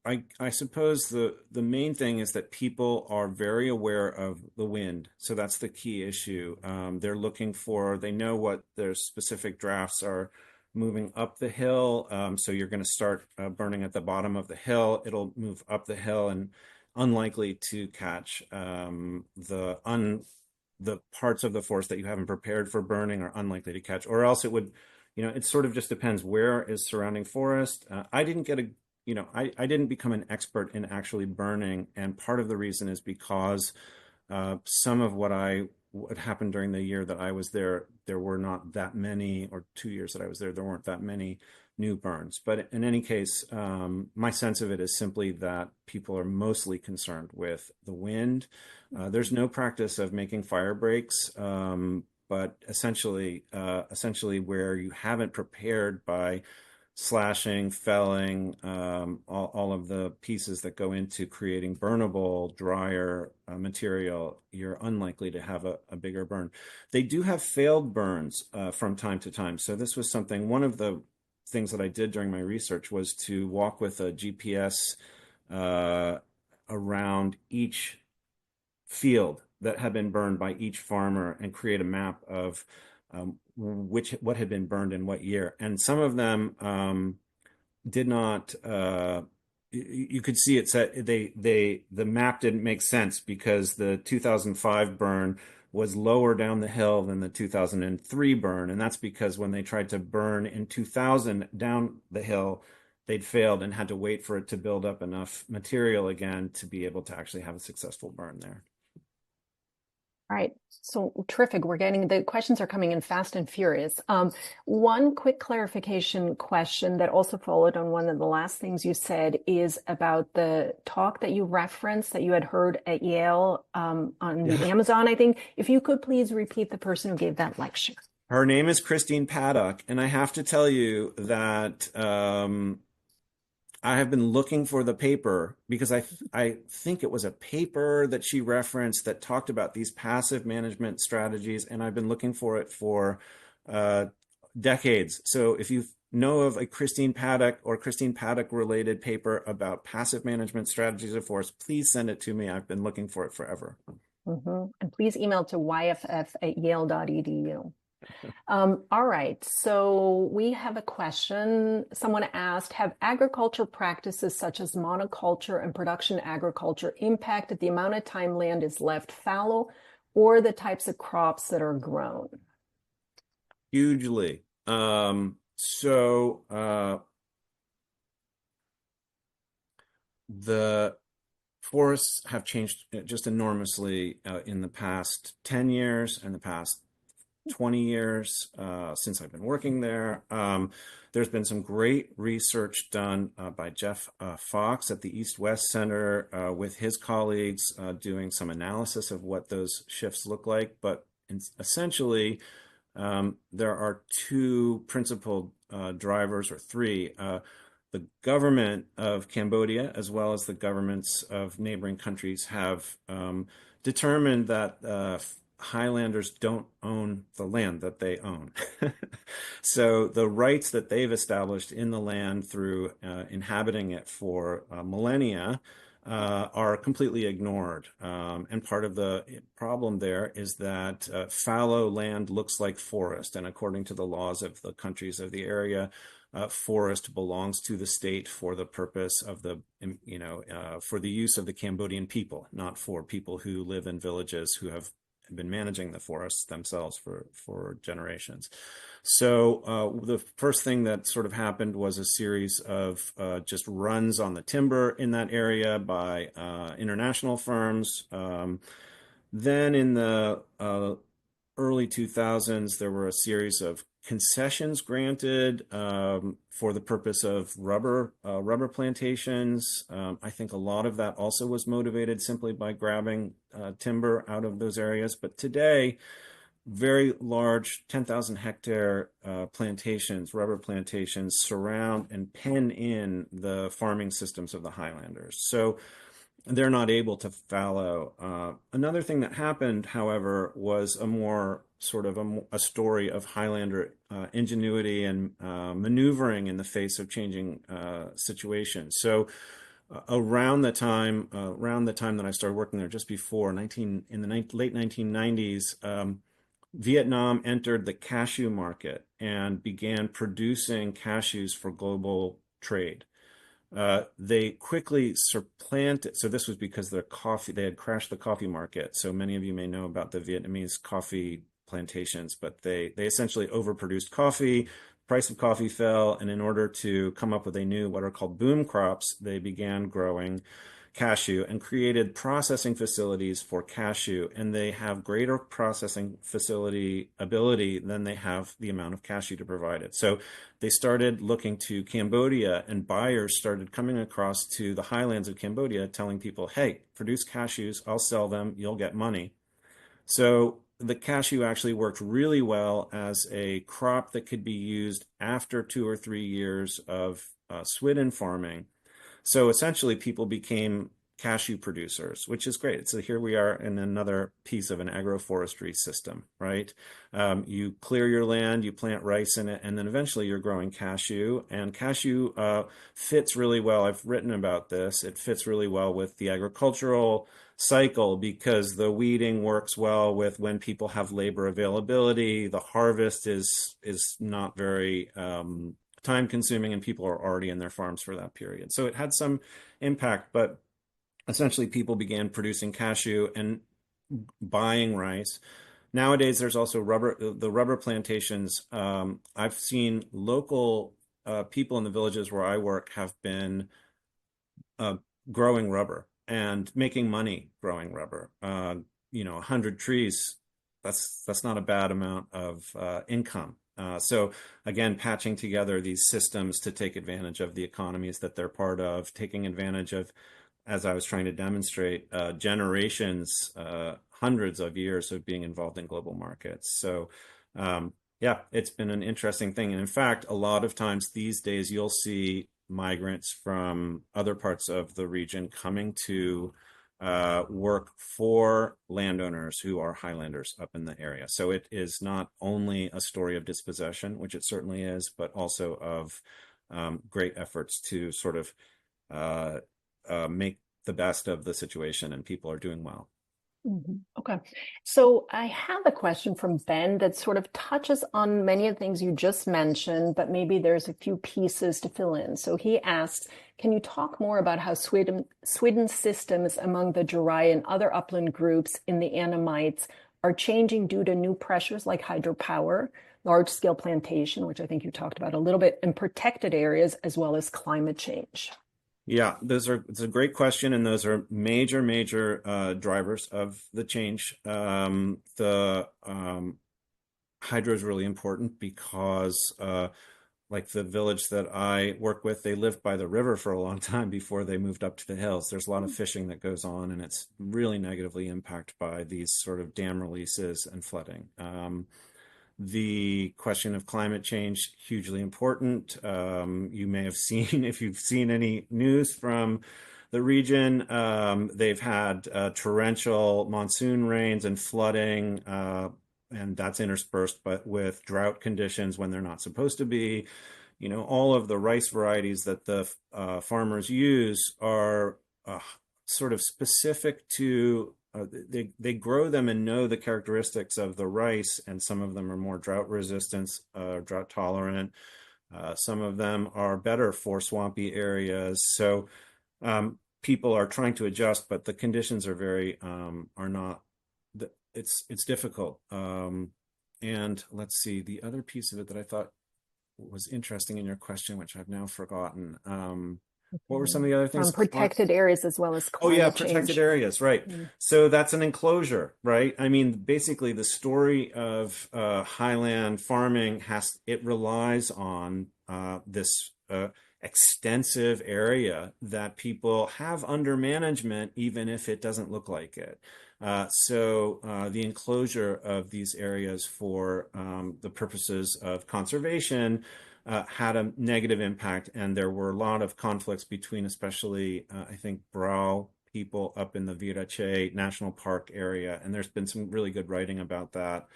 I suppose the main thing is that people are very aware of the wind. So that's the key issue. They know what their specific drafts are moving up the hill. So you're going to start burning at the bottom of the hill. It'll move up the hill and unlikely to catch the parts of the forest that you haven't prepared for burning are unlikely to catch, or else it would, it sort of just depends where is surrounding forest. I didn't become an expert in actually burning. And part of the reason is because some of what happened during the year that I was there were not that many, or 2 years that I was there weren't that many new burns. But in any case, my sense of it is simply that people are mostly concerned with the wind. There's no practice of making fire breaks, but essentially where you haven't prepared by slashing, felling, all of the pieces that go into creating burnable, drier material, you're unlikely to have a bigger burn. They do have failed burns from time to time. So this was something, one of the things that I did during my research was to walk with a GPS around each field that had been burned by each farmer and create a map of what had been burned in what year. And some of them did not. You could see it said the map didn't make sense because the 2005 burn was lower down the hill than the 2003 burn, and that's because when they tried to burn in 2000 down the hill, they'd failed and had to wait for it to build up enough material again to be able to actually have a successful burn there. All right, so terrific. The questions are coming in fast and furious. One quick clarification question that also followed on one of the last things you said is about the talk that you referenced that you had heard at Yale on the Amazon, I think. If you could please repeat the person who gave that lecture. Her name is Christine Paddock, and I have to tell you that I have been looking for the paper because I think it was a paper that she referenced that talked about these passive management strategies, and I've been looking for it for decades. So if you know of a Christine Paddock or Christine Paddock related paper about passive management strategies of forest, please send it to me. I've been looking for it forever. And please email to yff@yale.edu. All right, so we have a question. Someone asked, have agriculture practices such as monoculture and production agriculture impacted the amount of time land is left fallow or the types of crops that are grown? Hugely. The forests have changed just enormously in the past 10 years and the past 20 years since I've been working there. There's been some great research done by Jeff Fox at the East-West Center with his colleagues doing some analysis of what those shifts look like. But essentially, there are two principal drivers, or three. The government of Cambodia, as well as the governments of neighboring countries, have determined that highlanders don't own the land that they own. So the rights that they've established in the land through inhabiting it for millennia are completely ignored. And part of the problem there is that fallow land looks like forest. And according to the laws of the countries of the area, forest belongs to the state for the purpose of for the use of the Cambodian people, not for people who live in villages who have been managing the forests themselves for generations. So the first thing that sort of happened was a series of just runs on the timber in that area by international firms. Then in the early 2000s, there were a series of concessions granted for the purpose of rubber plantations. I think a lot of that also was motivated simply by grabbing timber out of those areas. But today, very large 10,000 hectare plantations, rubber plantations, surround and pen in the farming systems of the highlanders. So they're not able to fallow. Another thing that happened, however, was a more sort of a story of Highlander ingenuity and maneuvering in the face of changing situations. So around the time that I started working there, just before in the late 1990s, Vietnam entered the cashew market and began producing cashews for global trade. They quickly supplanted, so this was because they had crashed the coffee market. So many of you may know about the Vietnamese coffee plantations, but they essentially overproduced coffee, price of coffee fell, and in order to come up with what are called boom crops, they began growing cashew and created processing facilities for cashew, and they have greater processing facility ability than they have the amount of cashew to provide it. So they started looking to Cambodia, and buyers started coming across to the highlands of Cambodia telling people, hey, produce cashews, I'll sell them, you'll get money. So the cashew actually worked really well as a crop that could be used after 2 or 3 years of swidden farming. So essentially, people became cashew producers, which is great. So here we are in another piece of an agroforestry system, right? You clear your land, you plant rice in it, and then eventually you're growing cashew. And cashew fits really well. I've written about this. It fits really well with the agricultural cycle because the weeding works well with when people have labor availability. The harvest is not very time consuming, and people are already in their farms for that period. So it had some impact, but essentially people began producing cashew and buying rice. Nowadays, there's also the rubber plantations. I've seen local people in the villages where I work have been uh, growing rubber and making money growing rubber. 100 trees, that's not a bad amount of income. So again, patching together these systems to take advantage of the economies that they're part of, taking advantage of, as I was trying to demonstrate, generations, hundreds of years of being involved in global markets. So yeah, it's been an interesting thing. And in fact, a lot of times these days, you'll see migrants from other parts of the region coming to work for landowners who are highlanders up in the area. So it is not only a story of dispossession, which it certainly is, but also of great efforts to sort of make the best of the situation, and people are doing well. Okay. So I have a question from Ben that sort of touches on many of the things you just mentioned, but maybe there's a few pieces to fill in. So he asks, can you talk more about how Sweden systems among the Jurai and other upland groups in the Annamites are changing due to new pressures like hydropower, large-scale plantation, which I think you talked about a little bit, and protected areas, as well as climate change? Yeah, it's a great question, and those are major drivers of the change. The hydro is really important because, like the village that I work with, they lived by the river for a long time before they moved up to the hills. There's a lot of fishing that goes on, and it's really negatively impacted by these sort of dam releases and flooding. The question of climate change, hugely important. You may have seen, if you've seen any news from the region, they've had torrential monsoon rains and flooding, and that's interspersed but with drought conditions when they're not supposed to be. All of the rice varieties that the farmers use are sort of specific to they grow them and know the characteristics of the rice, and some of them are more drought resistant, drought tolerant. Some of them are better for swampy areas. So people are trying to adjust, but the conditions are are not. It's difficult. And let's see, the other piece of it that I thought was interesting in your question, which I've now forgotten. What were some of the other things? From protected areas as well as Oh yeah, climate protected change. areas, right. So that's an enclosure, right? I mean, basically the story of highland farming it relies on this extensive area that people have under management, even if it doesn't look like it. So the enclosure of these areas for the purposes of conservation had a negative impact, and there were a lot of conflicts between, especially, I think, Brau people up in the Virache National Park area, and there's been some really good writing about that,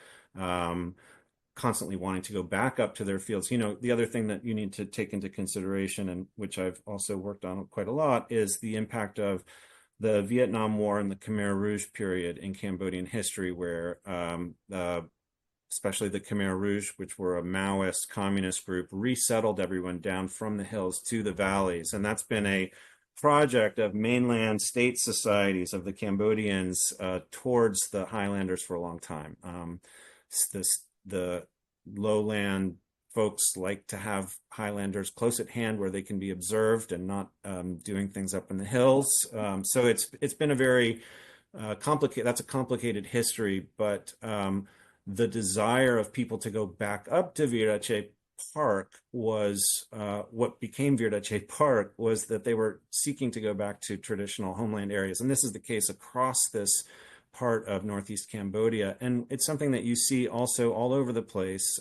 constantly wanting to go back up to their fields. The other thing that you need to take into consideration, and which I've also worked on quite a lot, is the impact of the Vietnam War and the Khmer Rouge period in Cambodian history, where especially the Khmer Rouge, which were a Maoist communist group, resettled everyone down from the hills to the valleys. And that's been a project of mainland state societies of the Cambodians towards the highlanders for a long time. The lowland folks like to have highlanders close at hand where they can be observed and not doing things up in the hills. So it's been a very that's a complicated history, but the desire of people to go back up to Virache Park was what became Virache Park, was that they were seeking to go back to traditional homeland areas. And this is the case across this part of northeast Cambodia. And it's something that you see also all over the place.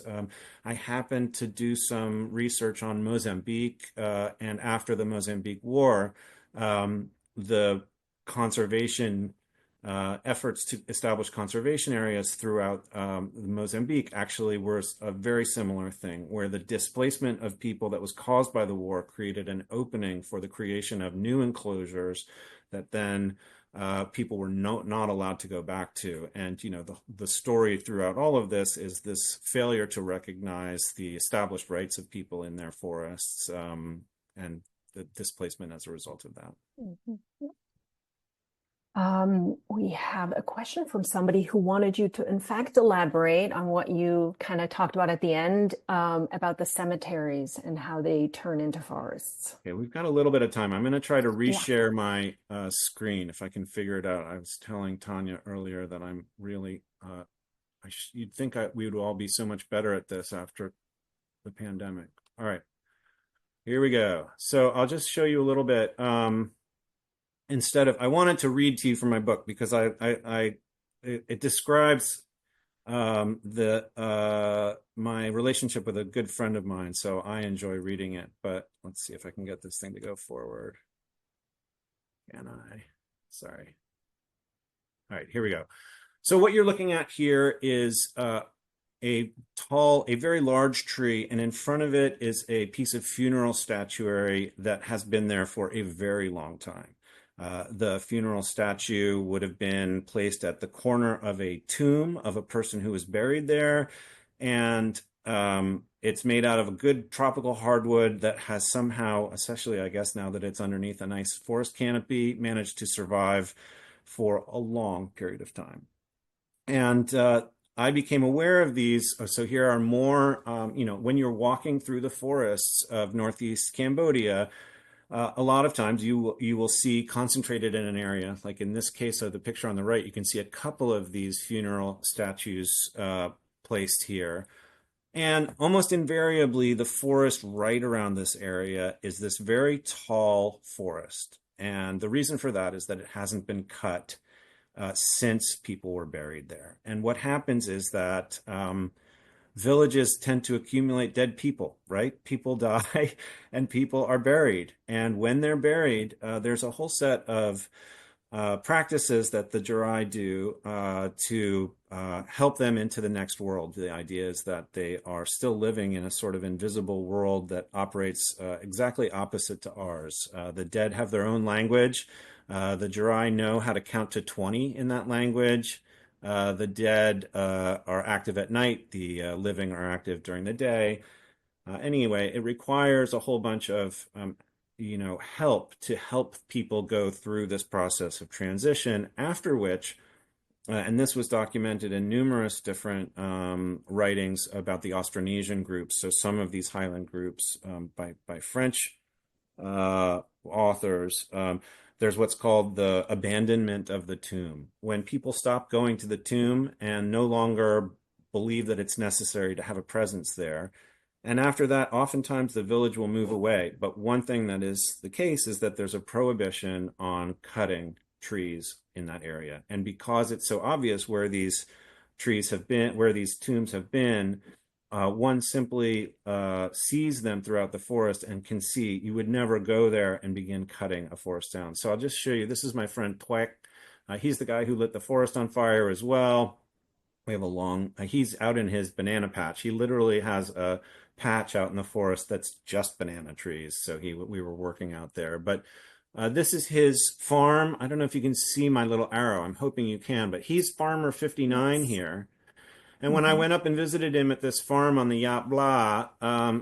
I happened to do some research on Mozambique, and after the Mozambique War, the conservation efforts to establish conservation areas throughout Mozambique actually were a very similar thing, where the displacement of people that was caused by the war created an opening for the creation of new enclosures that then people were not allowed to go back to. And, you know, the story throughout all of this is this failure to recognize the established rights of people in their forests, and the displacement as a result of that. Mhm. We have a question from somebody who wanted you to, in fact, elaborate on what you kind of talked about at the end, about the cemeteries and how they turn into forests. Okay, we've got a little bit of time. I'm going to try to Yeah. reshare my screen if I can figure it out. I was telling Tanya earlier that I'm really, you'd think we would all be so much better at this after the pandemic. All right, here we go. So I'll just show you a little bit. I wanted to read to you from my book because it describes my relationship with a good friend of mine, so I enjoy reading it. But let's see if I can get this thing to go forward. Can I? Sorry. All right, here we go. So what you're looking at here is a very large tree, and in front of it is a piece of funeral statuary that has been there for a very long time. The funeral statue would have been placed at the corner of a tomb of a person who was buried there. And it's made out of a good tropical hardwood that has somehow, especially I guess now that it's underneath a nice forest canopy, managed to survive for a long period of time. And I became aware of these. So here are more, when you're walking through the forests of northeast Cambodia, a lot of times you will see concentrated in an area, like in this case of the picture on the right, you can see a couple of these funeral statues placed here. And almost invariably, the forest right around this area is this very tall forest. And the reason for that is that it hasn't been cut since people were buried there. And what happens is that villages tend to accumulate dead people, right? People die and people are buried. And when they're buried, there's a whole set of practices that the Jurai do to help them into the next world. The idea is that they are still living in a sort of invisible world that operates exactly opposite to ours. The dead have their own language. The Jurai know how to count to 20 in that language. The dead are active at night. The living are active during the day. Anyway, it requires a whole bunch of help to help people go through this process of transition, after which, and this was documented in numerous different writings about the Austronesian groups. So some of these highland groups by French authors, there's what's called the abandonment of the tomb. When people stop going to the tomb and no longer believe that it's necessary to have a presence there. And after that, oftentimes the village will move away. But one thing that is the case is that there's a prohibition on cutting trees in that area. And because it's so obvious where these trees have been, where these tombs have been, one simply sees them throughout the forest and can see. You would never go there and begin cutting a forest down. So I'll just show you. This is my friend Twek. He's the guy who lit the forest on fire as well. We have he's out in his banana patch. He literally has a patch out in the forest that's just banana trees. So we were working out there. But this is his farm. I don't know if you can see my little arrow. I'm hoping you can. But he's farmer 59 here. And when I went up and visited him at this farm on the Yat Blah,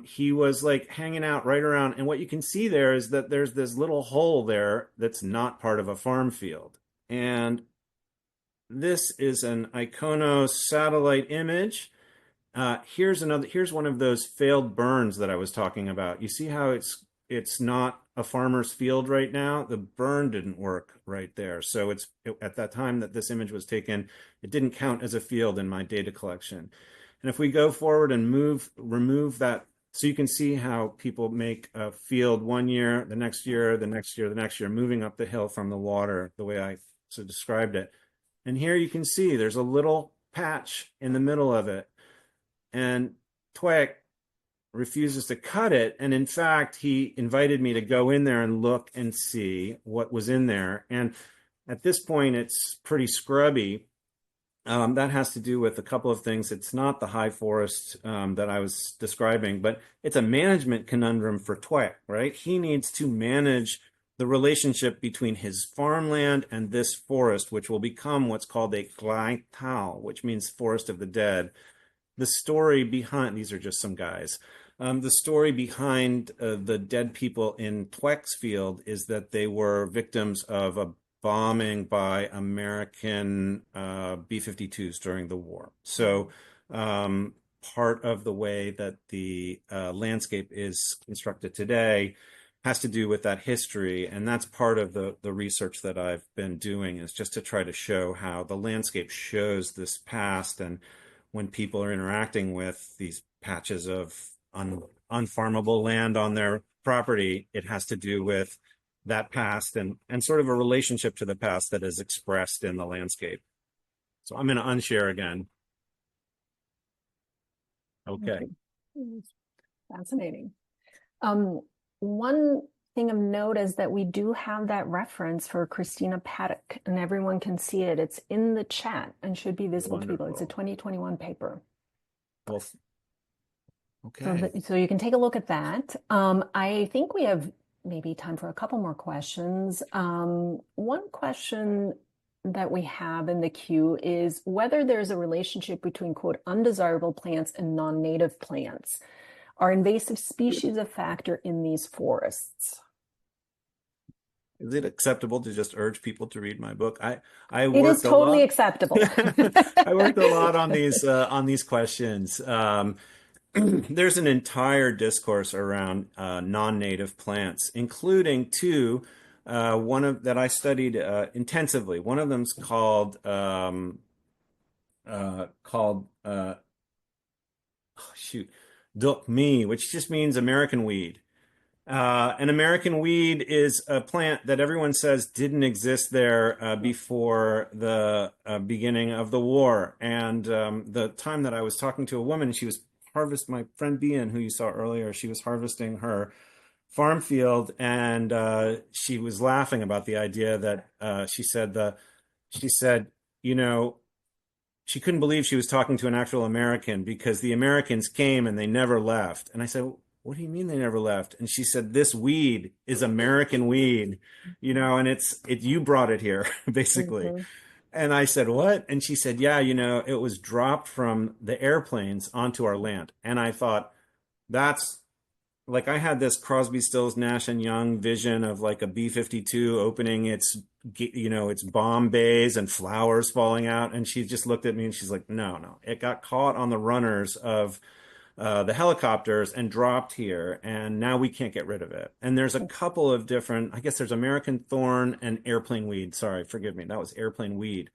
he was like hanging out right around. And what you can see there is that there's this little hole there that's not part of a farm field. And this is an Iconos satellite image. Here's one of those failed burns that I was talking about. You see how it's not a farmer's field right now? The burn didn't work right there. So at that time that this image was taken, it didn't count as a field in my data collection. And if we go forward and remove that, so you can see how people make a field one year, the next year, the next year, the next year, moving up the hill from the water, the way I described it. And here you can see there's a little patch in the middle of it. And Twek refuses to cut it. And in fact, he invited me to go in there and look and see what was in there. And at this point, it's pretty scrubby. That has to do with a couple of things. It's not the high forest that I was describing, but it's a management conundrum for Twek, right? He needs to manage the relationship between his farmland and this forest, which will become what's called a Glai Tao, which means forest of the dead. The story behind, these are just some guys. The story behind the dead people in Twek's field is that they were victims of a bombing by American B-52s during the war. So part of the way that the landscape is constructed today has to do with that history. And that's part of the research that I've been doing, is just to try to show how the landscape shows this past. And when people are interacting with these patches of unfarmable land on their property, it has to do with that past and sort of a relationship to the past that is expressed in the landscape. So I'm going to unshare again. Okay. Fascinating. One thing of note is that we do have that reference for Christina Paddock, and everyone can see it. It's in the chat and should be visible to people. It's a 2021 paper. Well, okay. So you can take a look at that. I think we have maybe time for a couple more questions. One question that we have in the queue is whether there's a relationship between, quote, undesirable plants and non-native plants. Are invasive species a factor in these forests? Is it acceptable to just urge people to read my book? It is totally acceptable. I worked a lot on these questions. There's an entire discourse around non-native plants, including two. That I studied intensively. One of them's called Dokmi, which just means American weed. An American weed is a plant that everyone says didn't exist there before the beginning of the war. And the time that I was talking to a woman, she was my friend Bian, who you saw earlier, she was harvesting her farm field, and she was laughing about the idea that she said, you know, she couldn't believe she was talking to an actual American because the Americans came and they never left. And I said, what do you mean they never left? And she said, this weed is American weed, you know, and you brought it here, basically. Mm-hmm. And I said, what? And she said, yeah, you know, it was dropped from the airplanes onto our land. And I thought, that's like, I had this Crosby, Stills, Nash and Young vision of like a B-52 opening its bomb bays and flowers falling out. And she just looked at me and she's like, no, it got caught on the runners of the helicopters and dropped here. And now we can't get rid of it. And there's a couple of different, I guess there's American thorn and airplane weed. Sorry, forgive me. That was airplane weed.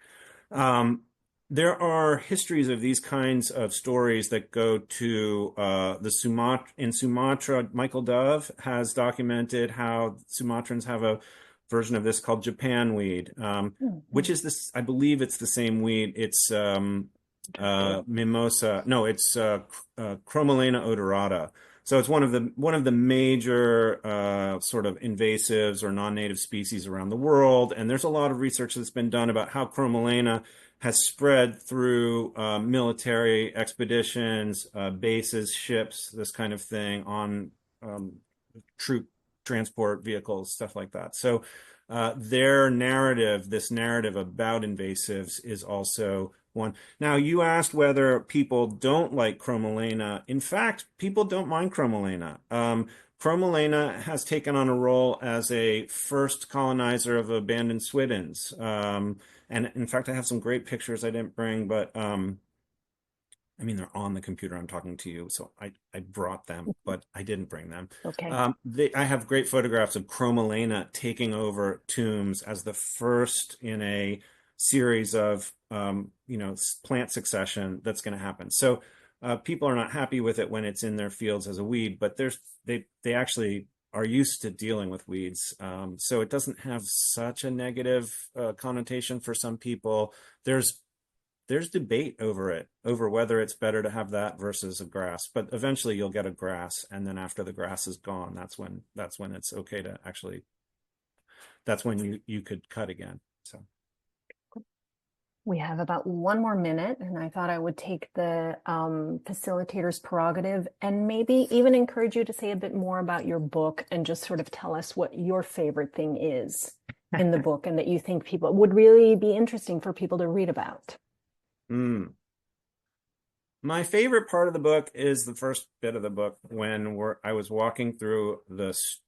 There are histories of these kinds of stories that go to in Sumatra. Michael Dove has documented how Sumatrans have a version of this called Japan weed, which is this, I believe it's the same weed. It's mimosa. No, it's Chromalena odorata. So it's one of the major sort of invasives or non-native species around the world. And there's a lot of research that's been done about how Chromalena has spread through military expeditions, bases, ships, this kind of thing, on troop transport vehicles, stuff like that. So their narrative, this narrative about invasives, is also one. Now, you asked whether people don't like Chromalena. In fact, people don't mind Chromalena. Chromalena has taken on a role as a first colonizer of abandoned Swidens. And in fact, I have some great pictures I didn't bring, but I mean, they're on the computer. I'm talking to you, so I brought them, but I didn't bring them. Okay. I have great photographs of Chromalena taking over tombs as the first in a series of plant succession that's going to happen. So people are not happy with it when it's in their fields as a weed, but they actually are used to dealing with weeds. So it doesn't have such a negative connotation for some people. There's debate over it, over whether it's better to have that versus a grass. But eventually you'll get a grass, and then after the grass is gone, that's when it's okay to actually, that's when you could cut again. So We have about 1 more minute, and I thought I would take the facilitator's prerogative and maybe even encourage you to say a bit more about your book and just sort of tell us what your favorite thing is in the book and that you think people would really be interesting for people to read about. My favorite part of the book is the first bit of the book when I was walking through this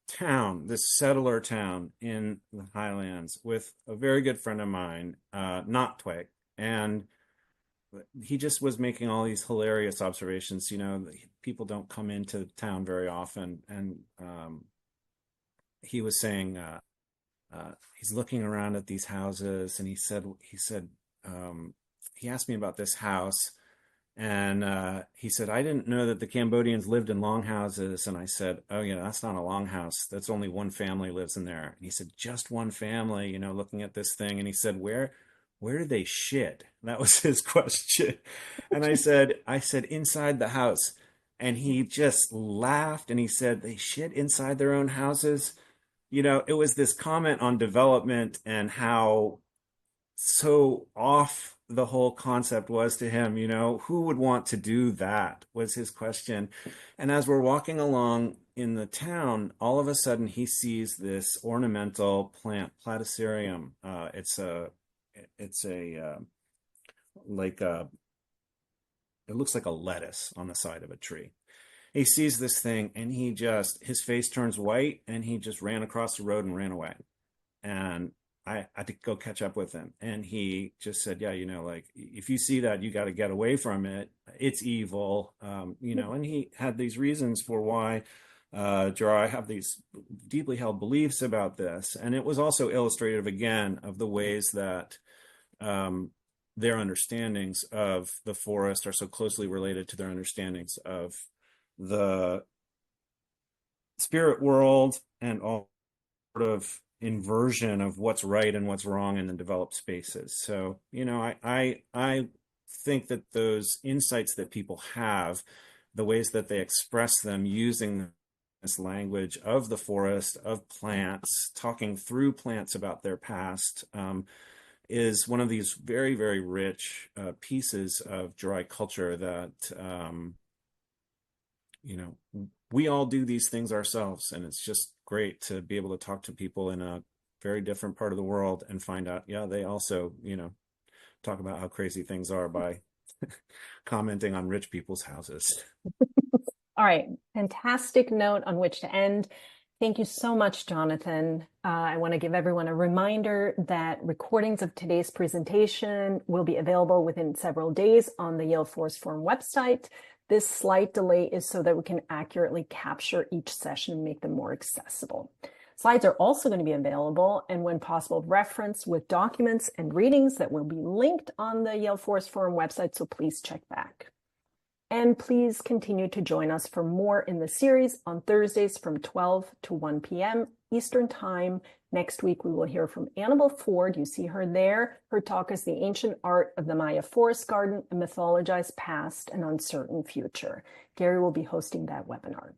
town, this settler town in the highlands with a very good friend of mine, not Twig, and he just was making all these hilarious observations. People don't come into town very often, and he was saying he's looking around at these houses, and he asked me about this house, and he said, I didn't know that the Cambodians lived in longhouses. And I said, oh, that's not a longhouse. That's only one family lives in there. And he said, just one family, looking at this thing. And he said, where do they shit? That was his question. And I said, inside the house. And he just laughed, and he said, they shit inside their own houses. It was this comment on development and how so off the whole concept was to him. Who would want to do that, was his question. And as we're walking along in the town, all of a sudden he sees this ornamental plant, Platycerium. It looks like a lettuce on the side of a tree. He sees this thing, and his face turns white, and he just ran across the road and ran away. And I had to go catch up with him, and he just said, yeah, if you see that, you got to get away from it. It's evil. And he had these reasons for why I have these deeply held beliefs about this. And it was also illustrative, again, of the ways that their understandings of the forest are so closely related to their understandings of the spirit world, and all sort of inversion of what's right and what's wrong in the developed spaces. So, I think that those insights that people have, the ways that they express them using this language of the forest, of plants, talking through plants about their past, is one of these very, very rich pieces of dry culture that, we all do these things ourselves. And it's just great to be able to talk to people in a very different part of the world and find out, yeah, they also, talk about how crazy things are by commenting on rich people's houses. All right, fantastic note on which to end. Thank you so much, Jonathan. I want to give everyone a reminder that recordings of today's presentation will be available within several days on the Yale Forest Forum website. This slight delay is so that we can accurately capture each session and make them more accessible. Slides are also going to be available, and when possible, referenced with documents and readings that will be linked on the Yale Forest Forum website, so please check back. And please continue to join us for more in the series on Thursdays from 12 to 1 p.m. Eastern Time. Next week, we will hear from Annabelle Ford. You see her there. Her talk is The Ancient Art of the Maya Forest Garden, a Mythologized Past and Uncertain Future. Gary will be hosting that webinar.